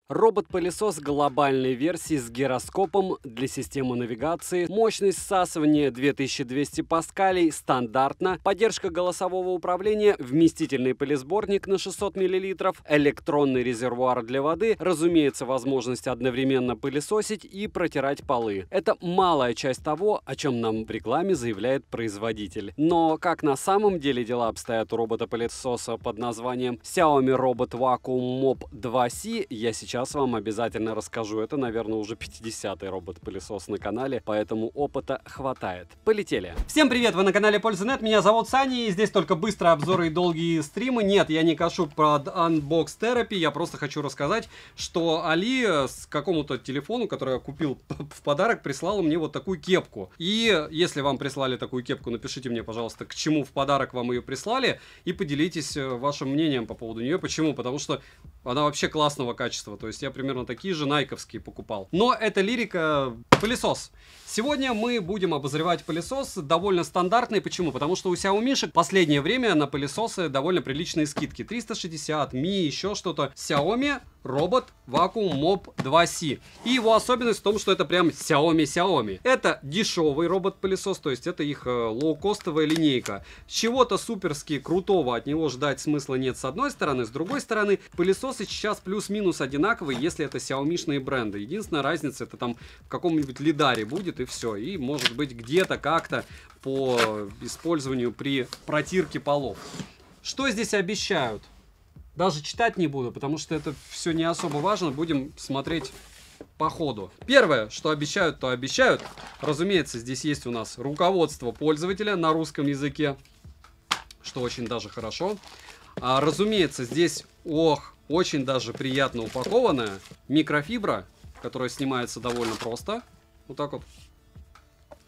Робот-пылесос глобальной версии с гироскопом для системы навигации, мощность всасывания 2200 паскалей, стандартно, поддержка голосового управления, вместительный пылесборник на 600 мл, электронный резервуар для воды, разумеется, возможность одновременно пылесосить и протирать полы. Это малая часть того, о чем нам в рекламе заявляет производитель. Но как на самом деле дела обстоят у робота-пылесоса под названием Xiaomi Robot Vacuum Mop 2C, я сейчас вам обязательно расскажу. Это, наверное, уже 50-й робот-пылесос на канале, поэтому опыта хватает. Полетели! Всем привет! Вы на канале Польза.нет, меня зовут Саня, и здесь только быстрые обзоры и долгие стримы. Нет, я не кашу про Unbox Therapy, я просто хочу рассказать, что Али с какому-то телефону, который я купил в подарок, прислала мне вот такую кепку. И если вам прислали такую кепку, напишите мне, пожалуйста, к чему в подарок вам ее прислали, и поделитесь вашим мнением по поводу нее. Почему? Потому что она вообще классного качества. То есть я примерно такие же найковские покупал. Но это лирика. Пылесос. Сегодня мы будем обозревать пылесос довольно стандартный. Почему? Потому что у Xiaomi в последнее время на пылесосы довольно приличные скидки. 360, Mi, еще что-то. Xiaomi Robot Vacuum Mop 2C. И его особенность в том, что это прям Xiaomi. Это дешевый робот-пылесос, то есть это их лоукостовая линейка. Чего-то суперски крутого от него ждать смысла нет с одной стороны. С другой стороны, пылесосы сейчас плюс-минус одинаковые, если это Xiaomi-шные бренды. Единственная разница, это там в каком-нибудь лидаре будет и все. И может быть где-то как-то по использованию при протирке полов. Что здесь обещают? Даже читать не буду, потому что это все не особо важно. Будем смотреть по ходу. Первое, что обещают, то обещают. Разумеется, здесь есть у нас руководство пользователя на русском языке, что очень даже хорошо. Разумеется, здесь, очень даже приятно упакованная микрофибра, которая снимается довольно просто. Вот так вот.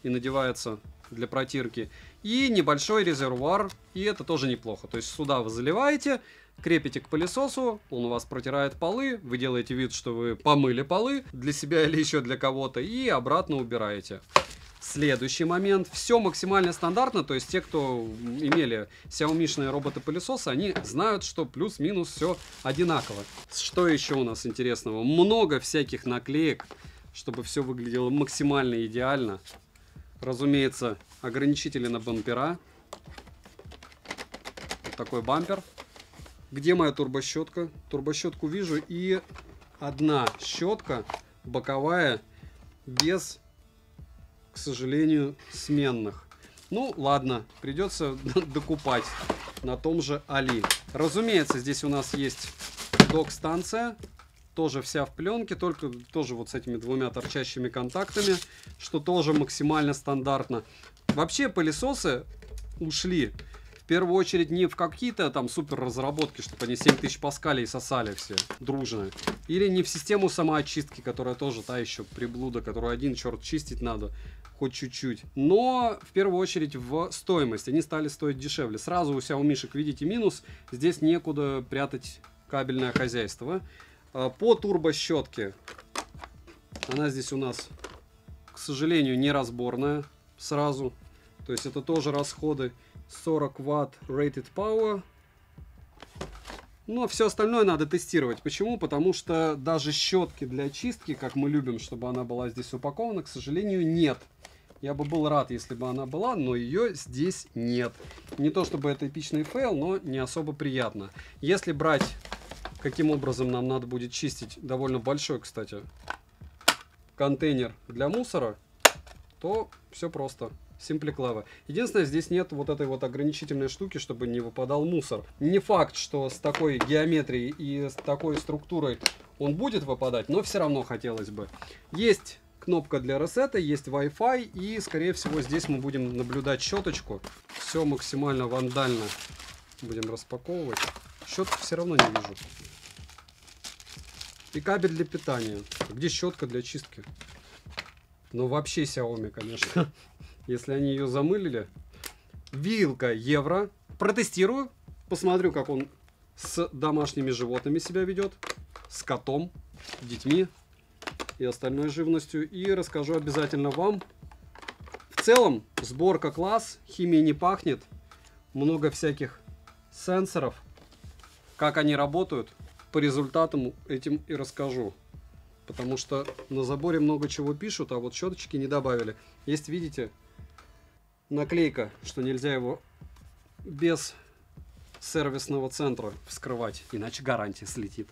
И надевается для протирки. И небольшой резервуар, и это тоже неплохо. То есть сюда вы заливаете, крепите к пылесосу, он у вас протирает полы, вы делаете вид, что вы помыли полы для себя или еще для кого-то, и обратно убираете. Следующий момент. Все максимально стандартно, то есть те, кто имели Xiaomi-шные роботы-пылесосы, они знают, что плюс-минус все одинаково. Что еще у нас интересного? Много всяких наклеек, чтобы все выглядело максимально идеально. Разумеется, ограничители на бампера. Вот такой бампер. Где моя турбощетка? Турбощетку вижу, и одна щетка боковая без, к сожалению, сменных. Ну, ладно, придется докупать на том же Али. Разумеется, здесь у нас есть док-станция. Тоже вся в пленке, только тоже вот с этими двумя торчащими контактами, что тоже максимально стандартно. Вообще пылесосы ушли в первую очередь не в какие-то там супер разработки, чтобы они 7000 паскалей сосали все дружно. Или не в систему самоочистки, которая тоже та еще приблуда, которую один черт чистить надо, хоть чуть-чуть. Но в первую очередь в стоимость. Они стали стоить дешевле. Сразу у Xiaomi видите минус. Здесь некуда прятать кабельное хозяйство. По турбощетке. Она здесь у нас, к сожалению, неразборная сразу. То есть это тоже расходы. 40 Вт rated power. Но все остальное надо тестировать. Почему? Потому что даже щетки для чистки, как мы любим, чтобы она была здесь упакована, к сожалению, нет. Я бы был рад, если бы она была, но ее здесь нет. Не то чтобы это эпичный фейл, но не особо приятно. Если брать... Каким образом нам надо будет чистить довольно большой, кстати, контейнер для мусора, то все просто. Simply clever. Единственное, здесь нет вот этой вот ограничительной штуки, чтобы не выпадал мусор. Не факт, что с такой геометрией и с такой структурой он будет выпадать, но все равно хотелось бы. Есть кнопка для ресета, есть Wi-Fi, и, скорее всего, здесь мы будем наблюдать щеточку. Все максимально вандально будем распаковывать. Щетку все равно не вижу. И кабель для питания. Где щетка для чистки? Ну, вообще Xiaomi, конечно. Если они ее замылили. Вилка евро. Протестирую. Посмотрю, как он с домашними животными себя ведет. С котом, детьми и остальной живностью. И расскажу обязательно вам. В целом, сборка класс. Химия не пахнет. Много всяких сенсоров. Как они работают. по результатам этим и расскажу. Потому что на заборе много чего пишут, а вот щеточки не добавили. Есть, видите, наклейка, что нельзя его без сервисного центра вскрывать, иначе гарантия слетит.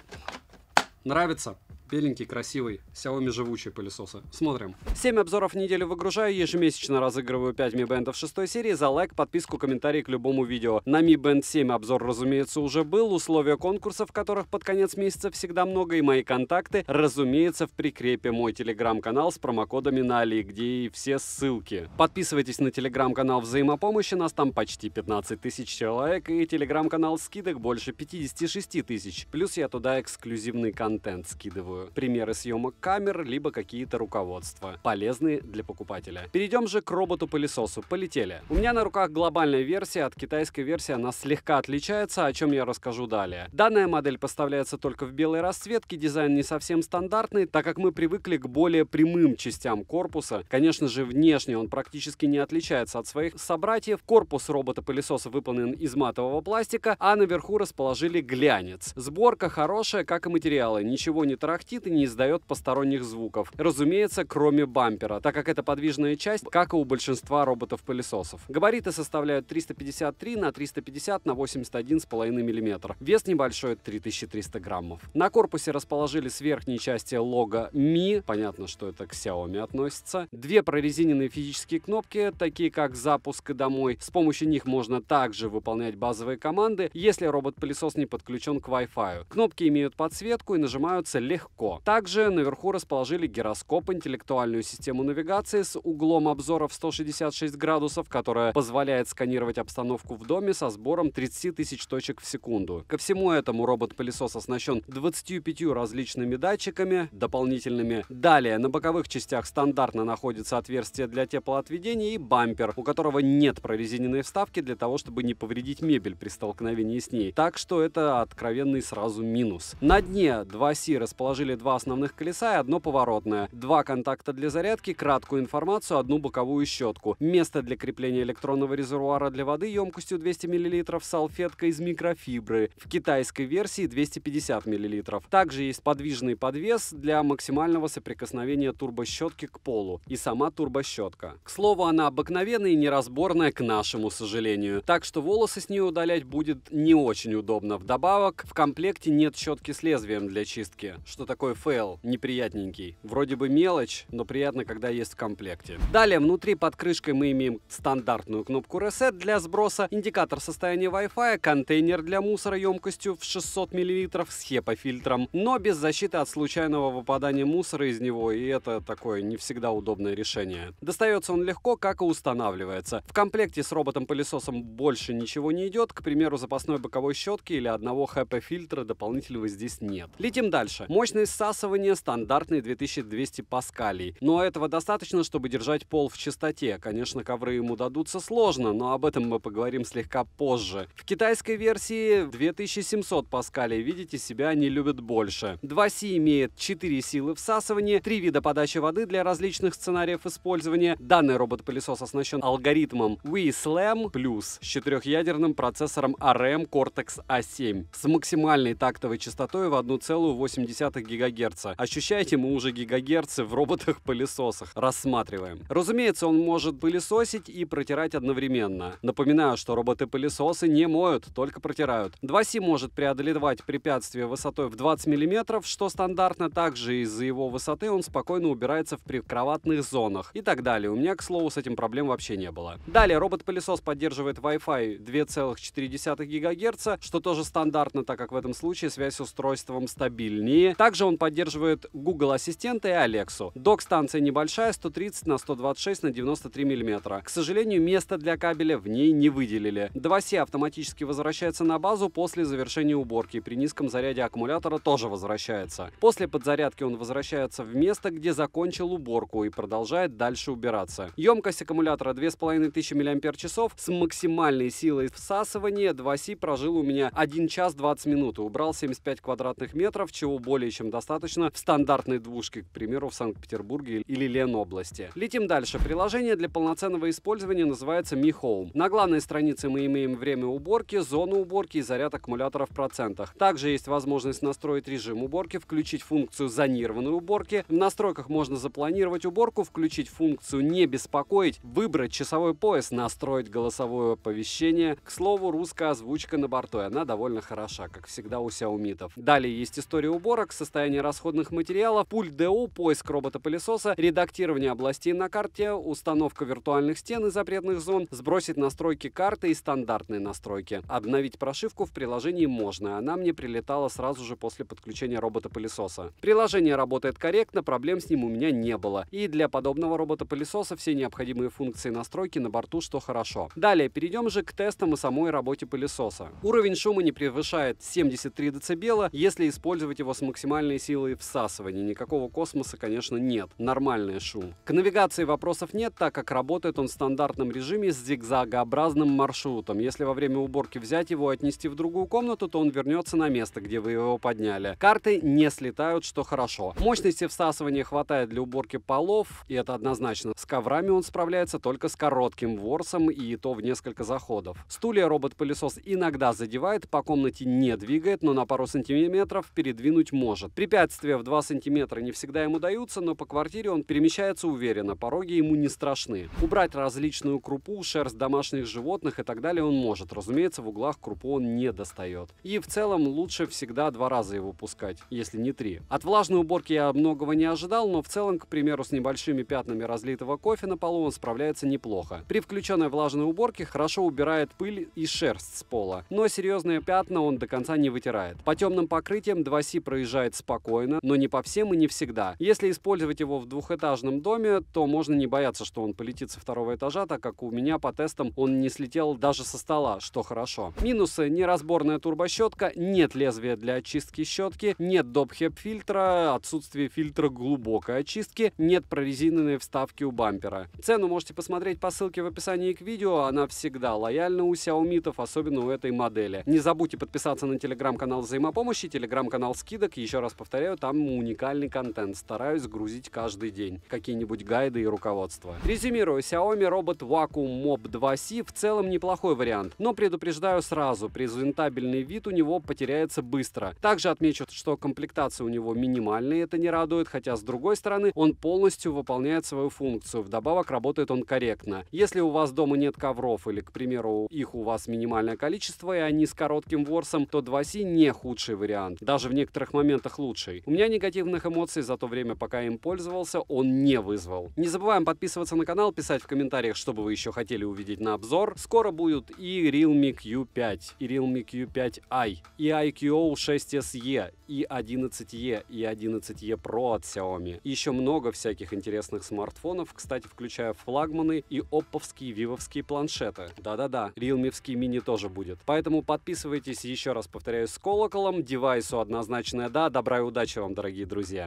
Нравится? Беленький, красивый, Xiaomi живучие пылесосы. Смотрим. 7 обзоров в неделю выгружаю, ежемесячно разыгрываю 5 Mi Band 6 серии. За лайк, подписку, комментарий к любому видео. На Mi Band 7 обзор, разумеется, уже был. Условия конкурсов, которых под конец месяца всегда много, и мои контакты, разумеется, в прикрепе. Мой телеграм-канал с промокодами на Али, где и все ссылки. Подписывайтесь на телеграм-канал взаимопомощи, нас там почти 15 тысяч человек, и телеграм-канал скидок больше 56 тысяч. Плюс я туда эксклюзивный контент скидываю. Примеры съемок камер, либо какие-то руководства, полезные для покупателя. Перейдем же к роботу-пылесосу. Полетели. У меня на руках глобальная версия, от китайской версии она слегка отличается, о чем я расскажу далее. Данная модель поставляется только в белой расцветке, дизайн не совсем стандартный, так как мы привыкли к более прямым частям корпуса. Конечно же, внешне он практически не отличается от своих собратьев. Корпус робота-пылесоса выполнен из матового пластика, а наверху расположили глянец. Сборка хорошая, как и материалы, ничего не тарахтит и не издает посторонних звуков. Разумеется, кроме бампера, так как это подвижная часть, как и у большинства роботов-пылесосов. Габариты составляют 353 на 350 на 81,5 мм. Вес небольшой, 3300 граммов. На корпусе расположили с верхней части лого Mi, понятно, что это к Xiaomi относится. Две прорезиненные физические кнопки, такие как запуск и домой. С помощью них можно также выполнять базовые команды, если робот-пылесос не подключен к Wi-Fi. Кнопки имеют подсветку и нажимаются легко. Также наверху расположили гироскоп, интеллектуальную систему навигации с углом обзора в 166 градусов, которая позволяет сканировать обстановку в доме со сбором 30 тысяч точек в секунду. Ко всему этому робот-пылесос оснащен 25 различными датчиками дополнительными. Далее на боковых частях стандартно находится отверстие для теплоотведения и бампер, у которого нет прорезиненной вставки для того, чтобы не повредить мебель при столкновении с ней. Так что это откровенный сразу минус. На дне 2C расположили два основных колеса и одно поворотное. Два контакта для зарядки, краткую информацию, одну боковую щетку. Место для крепления электронного резервуара для воды емкостью 200 мл, салфетка из микрофибры. В китайской версии 250 мл. Также есть подвижный подвес для максимального соприкосновения турбощетки к полу. И сама турбощетка. К слову, она обыкновенная и неразборная, к нашему сожалению. Так что волосы с нее удалять будет не очень удобно. Вдобавок, в комплекте нет щетки с лезвием для чистки. Что такое фейл? Неприятненький. Вроде бы мелочь, но приятно, когда есть в комплекте. Далее, внутри под крышкой мы имеем стандартную кнопку Reset для сброса, индикатор состояния Wi-Fi, контейнер для мусора емкостью в 600 мл с HEPA-фильтром, но без защиты от случайного выпадания мусора из него, и это такое не всегда удобное решение. Достается он легко, как и устанавливается. В комплекте с роботом-пылесосом больше ничего не идет, к примеру, запасной боковой щетки или одного HEPA-фильтра дополнительного здесь нет. Летим дальше. Мощность всасывания стандартный 2200 паскалей, но этого достаточно, чтобы держать пол в чистоте. Конечно, ковры ему дадутся сложно, но об этом мы поговорим слегка позже. В китайской версии 2700 паскалей, видите, себя они любят больше. 2C имеет 4 силы всасывания, 3 вида подачи воды для различных сценариев использования. Данный робот-пылесос оснащен алгоритмом WeSlam Plus с 4-ядерным процессором ARM Cortex-A7 с максимальной тактовой частотой в 1,8 ГГц. Ощущаете, мы уже гигагерцы в роботах-пылесосах рассматриваем. Разумеется, он может пылесосить и протирать одновременно. Напоминаю, что роботы-пылесосы не моют, только протирают. 2C может преодолевать препятствия высотой в 20 мм, что стандартно. Также из-за его высоты он спокойно убирается в прикроватных зонах и так далее. У меня, к слову, с этим проблем вообще не было. Далее, робот-пылесос поддерживает Wi-Fi 2,4 ГГц, что тоже стандартно, так как в этом случае связь с устройством стабильнее. Также он поддерживает Google Ассистента и Алексу. Док-станция небольшая, 130 на 126 на 93 мм. К сожалению, места для кабеля в ней не выделили. 2C автоматически возвращается на базу после завершения уборки. При низком заряде аккумулятора тоже возвращается. После подзарядки он возвращается в место, где закончил уборку и продолжает дальше убираться. Емкость аккумулятора 2500 мАч с максимальной силой всасывания. 2C прожил у меня 1 час 20 минут и убрал 75 квадратных метров, чего более чем совершенно достаточно в стандартной двушке, к примеру, в Санкт-Петербурге или Ленобласти. Летим дальше. Приложение для полноценного использования называется Mi Home. На главной странице мы имеем время уборки, зону уборки и заряд аккумулятора в процентах. Также есть возможность настроить режим уборки, включить функцию зонированной уборки. В настройках можно запланировать уборку, включить функцию «Не беспокоить», выбрать часовой пояс, настроить голосовое оповещение. К слову, русская озвучка на борту, и она довольно хороша, как всегда у Xiaomi-тов. Далее есть история уборок, состояние расходных материалов, пульт ДУ, поиск робота-пылесоса, редактирование областей на карте, установка виртуальных стен и запретных зон, сбросить настройки карты и стандартные настройки. Обновить прошивку в приложении можно, она мне прилетала сразу же после подключения робота-пылесоса. Приложение работает корректно, проблем с ним у меня не было. И для подобного робота-пылесоса все необходимые функции настройки на борту, что хорошо. Далее перейдем же к тестам и самой работе пылесоса. Уровень шума не превышает 73 дБ, если использовать его с максимальной силой всасывания. Никакого космоса, конечно, нет. Нормальный шум. К навигации вопросов нет, так как работает он в стандартном режиме с зигзагообразным маршрутом. Если во время уборки взять его и отнести в другую комнату, то он вернется на место, где вы его подняли. Карты не слетают, что хорошо. Мощности всасывания хватает для уборки полов, и это однозначно. С коврами он справляется только с коротким ворсом, и то в несколько заходов. Стулья робот-пылесос иногда задевает, по комнате не двигает, но на пару сантиметров передвинуть может. Препятствия в 2 сантиметра не всегда ему даются, но по квартире он перемещается уверенно, пороги ему не страшны. Убрать различную крупу, шерсть домашних животных и так далее он может. Разумеется, в углах крупу он не достает. И в целом лучше всегда 2 раза его пускать, если не 3. От влажной уборки я многого не ожидал, но в целом, к примеру, с небольшими пятнами разлитого кофе на полу он справляется неплохо. При включенной влажной уборке хорошо убирает пыль и шерсть с пола, но серьезные пятна он до конца не вытирает. По темным покрытиям 2C проезжает спокойно, но не по всем и не всегда. Если использовать его в двухэтажном доме, то можно не бояться, что он полетит со 2-го этажа, так как у меня по тестам он не слетел даже со стола, что хорошо. Минусы: неразборная турбощетка, нет лезвия для очистки щетки, нет доп-хеп-фильтра, отсутствие фильтра глубокой очистки, нет прорезиненной вставки у бампера. Цену можете посмотреть по ссылке в описании к видео, она всегда лояльна у Xiaomi-тов, особенно у этой модели. Не забудьте подписаться на телеграм-канал взаимопомощи, телеграм-канал скидок, еще раз повторяю, там уникальный контент, стараюсь грузить каждый день, какие-нибудь гайды и руководства. Резюмирую, Xiaomi Robot Vacuum Mop 2C в целом неплохой вариант, но предупреждаю сразу, презентабельный вид у него потеряется быстро. Также отмечу, что комплектация у него минимальная, это не радует, хотя с другой стороны он полностью выполняет свою функцию, вдобавок работает он корректно. Если у вас дома нет ковров или, к примеру, их у вас минимальное количество и они с коротким ворсом, то 2C не худший вариант, даже в некоторых моментах лучший. У меня негативных эмоций за то время, пока им пользовался, он не вызвал. Не забываем подписываться на канал, писать в комментариях, что бы вы еще хотели увидеть на обзор. Скоро будут и Realme Q5, и Realme Q5i, и iQOO 6SE, и 11E, и 11E Pro от Xiaomi. И еще много всяких интересных смартфонов, кстати, включая флагманы и опповские, вивовские планшеты. Да-да-да, Realme-вский мини тоже будет. Поэтому подписывайтесь, еще раз повторяю, с колоколом. Девайсу однозначное да. Добра и удачи вам, дорогие друзья.